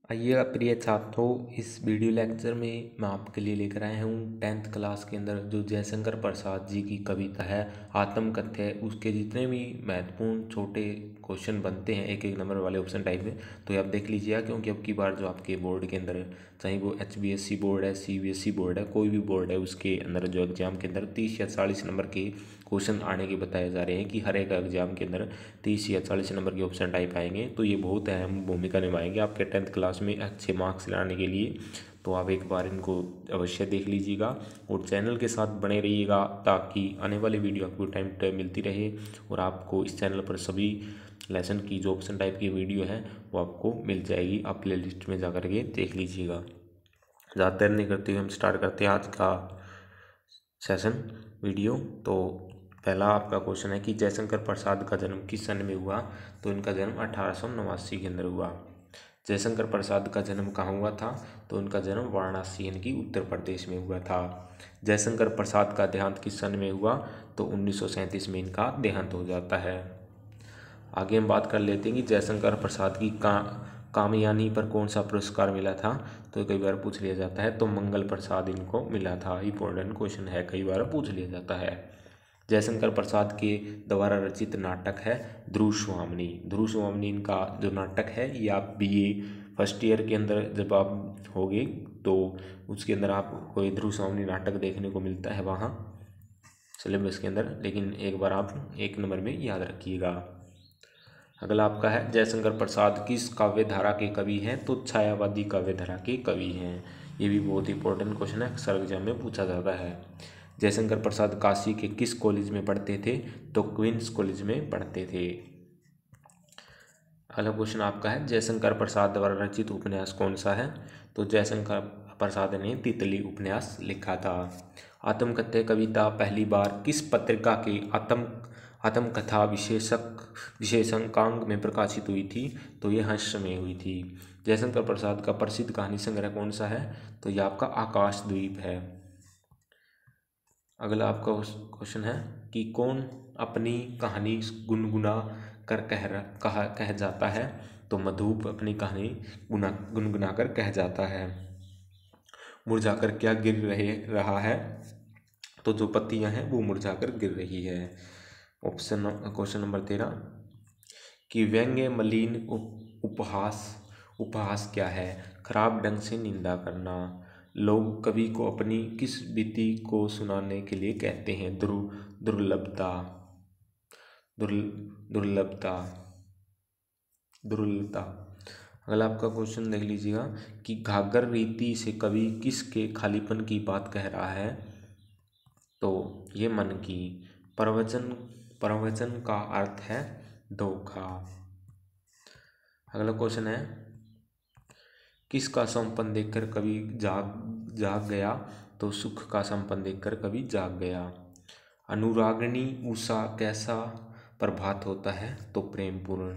आइए प्रिय छात्रों, इस वीडियो लेक्चर में मैं आपके लिए लेकर आया हूँ 10th क्लास के अंदर जो जयशंकर प्रसाद जी की कविता है आत्मकथ्य, उसके जितने भी महत्वपूर्ण छोटे क्वेश्चन बनते हैं एक एक नंबर वाले ऑप्शन टाइप में, तो ये आप देख लीजिएगा। क्योंकि अब की बार जो आपके बोर्ड के अंदर, चाहे वो HBSC बोर्ड है, CBSE बोर्ड है, कोई भी बोर्ड है, उसके अंदर जो एग्जाम के अंदर 30 या 40 नंबर के क्वेश्चन आने के बताए जा रहे हैं कि हर एक एग्जाम के अंदर 30 या 40 नंबर के ऑप्शन टाइप आएंगे। तो ये बहुत अहम भूमिका निभाएंगे आपके 10th क्लास में अच्छे मार्क्स लाने के लिए। तो आप एक बार इनको अवश्य देख लीजिएगा और चैनल के साथ बने रहिएगा ताकि आने वाली वीडियो आपको टाइम टू टाइम मिलती रहे और आपको इस चैनल पर सभी लेसन की जो ऑप्शन टाइप की वीडियो है वो आपको मिल जाएगी। आप प्ले लिस्ट में जा करके देख लीजिएगा। ज़्यादा देर नहीं करते हुए हम स्टार्ट करते हैं आज का सेशन वीडियो। तो पहला आपका क्वेश्चन है कि जयशंकर प्रसाद का जन्म किस सन में हुआ। तो इनका जन्म 1889 के अंदर हुआ। जयशंकर प्रसाद का जन्म कहाँ हुआ था। तो इनका जन्म वाराणसी यानी कि उत्तर प्रदेश में हुआ था। जयशंकर प्रसाद का देहांत किस सन में हुआ। तो 1937 में इनका देहांत हो जाता है। आगे हम बात कर लेते हैं कि जयशंकर प्रसाद की कामयानी पर कौन सा पुरस्कार मिला था। तो कई बार पूछ लिया जाता है। तो मंगल प्रसाद इनको मिला था। इंपॉर्टेंट क्वेश्चन है, कई बार पूछ लिया जाता है। जयशंकर प्रसाद के द्वारा रचित नाटक है ध्रुव स्वामिनी। ध्रुव स्वामिनी इनका जो नाटक है ये आप BA फर्स्ट ईयर के अंदर जब आप होगे तो उसके अंदर आपको ये ध्रुव स्वामिनी नाटक देखने को मिलता है वहाँ सिलेबस के अंदर, लेकिन एक बार आप एक नंबर में याद रखिएगा। अगला आपका है जयशंकर प्रसाद किस काव्य धारा के कवि हैं। तो छायावादी काव्य धारा के कवि हैं। ये भी बहुत इंपॉर्टेंट क्वेश्चन है, अक्सर एग्जाम में पूछा जाता है। जयशंकर प्रसाद काशी के किस कॉलेज में पढ़ते थे। तो क्वींस कॉलेज में पढ़ते थे। अगला क्वेश्चन आपका है जयशंकर प्रसाद द्वारा रचित उपन्यास कौन सा है। तो जयशंकर प्रसाद ने तितली उपन्यास लिखा था। आत्मकथ्य कविता पहली बार किस पत्रिका के आत्मकथा विशेषांकांक में प्रकाशित हुई थी। तो ये हर्ष में हुई थी। जयशंकर प्रसाद का प्रसिद्ध कहानी संग्रह कौन सा है। तो यह आपका आकाशद्वीप है। अगला आपका क्वेश्चन है कि कौन अपनी कहानी गुनगुना कर कह जाता है। तो मधुप अपनी कहानी गुनगुना कर कह जाता है। मुरझाकर क्या गिर रहा है। तो जो पत्तियां हैं वो मुरझाकर गिर रही है। क्वेश्चन नंबर 13 कि व्यंग्य मलिन उपहास क्या है। खराब ढंग से निंदा करना। लोग कवि को अपनी किस बीती को सुनाने के लिए कहते हैं। दुर्लभता दुर्लभता दुर्लभता। अगला आपका क्वेश्चन देख लीजिएगा कि घाघर रीति से कवि किसके खालीपन की बात कह रहा है। तो ये मन की। प्रवचन का अर्थ है धोखा। अगला क्वेश्चन है किसका संपन्न देखकर कवि जाग गया। तो सुख का संपन्न देखकर कवि जाग गया। अनुरागिणी उषा कैसा प्रभात होता है। तो प्रेमपूर्ण।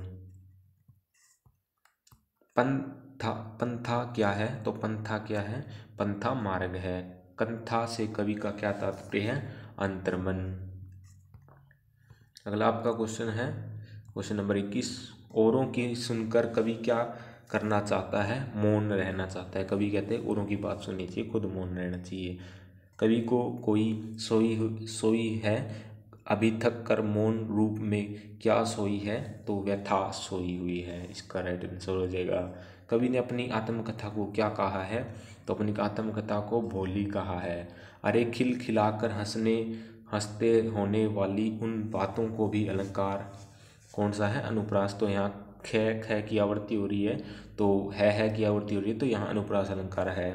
पंथा क्या है। तो पंथा क्या है। पंथा मार्ग है। कंथा से कवि का क्या तात्पर्य है। अंतर्मन। अगला आपका क्वेश्चन है क्वेश्चन नंबर 21 औरों की सुनकर कवि क्या करना चाहता है। मौन रहना चाहता है। कवि कहते हैं औरों की बात सुननी चाहिए, खुद मौन रहना चाहिए। कवि को कोई सोई है अभी थक कर मौन रूप में क्या सोई है। तो व्यथा सोई हुई है। इसका राइट आंसर हो जाएगा। कवि ने अपनी आत्मकथा को क्या कहा है। तो अपनी आत्मकथा को भोली कहा है। अरे खिलखिलाकर हंसते होने वाली उन बातों को भी अलंकार कौन सा है। अनुप्रास। तो यहाँ ख की आवृत्ति हो रही है, तो है की आवृत्ति हो रही है, तो यहाँ अनुप्रास अलंकार है।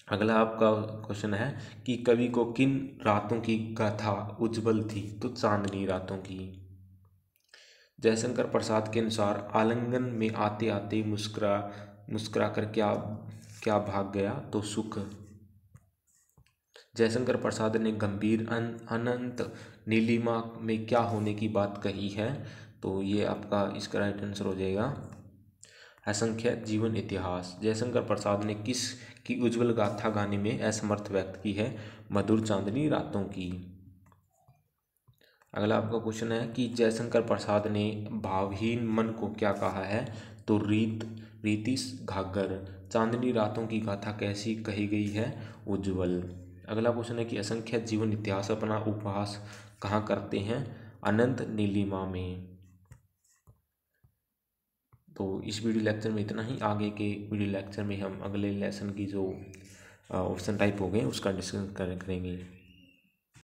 अगला आपका क्वेश्चन है कि कवि को किन रातों की गाथा उज्जवल थी। तो चांदनी रातों की। जयशंकर प्रसाद के अनुसार आलिंगन में आते आते मुस्कुरा कर क्या क्या भाग गया। तो सुख। जयशंकर प्रसाद ने गंभीर अनंत नीलिमा में क्या होने की बात कही है। तो ये आपका इसका राइट आंसर हो जाएगा असंख्य जीवन इतिहास। जयशंकर प्रसाद ने किस की उज्जवल गाथा गाने में असमर्थ व्यक्त की है। मधुर चांदनी रातों की। अगला आपका क्वेश्चन है कि जयशंकर प्रसाद ने भावहीन मन को क्या कहा है। तो रीतिश घाघर। चांदनी रातों की गाथा कैसी कही गई है? उज्ज्वल। अगला क्वेश्चन है कि असंख्य जीवन इतिहास अपना उपहास कहाँ करते हैं? अनंत नीलिमा में। तो इस वीडियो लेक्चर में इतना ही। आगे के वीडियो लेक्चर में हम अगले लेसन की जो ऑप्शन टाइप हो गए उसका डिस्कशन करेंगे।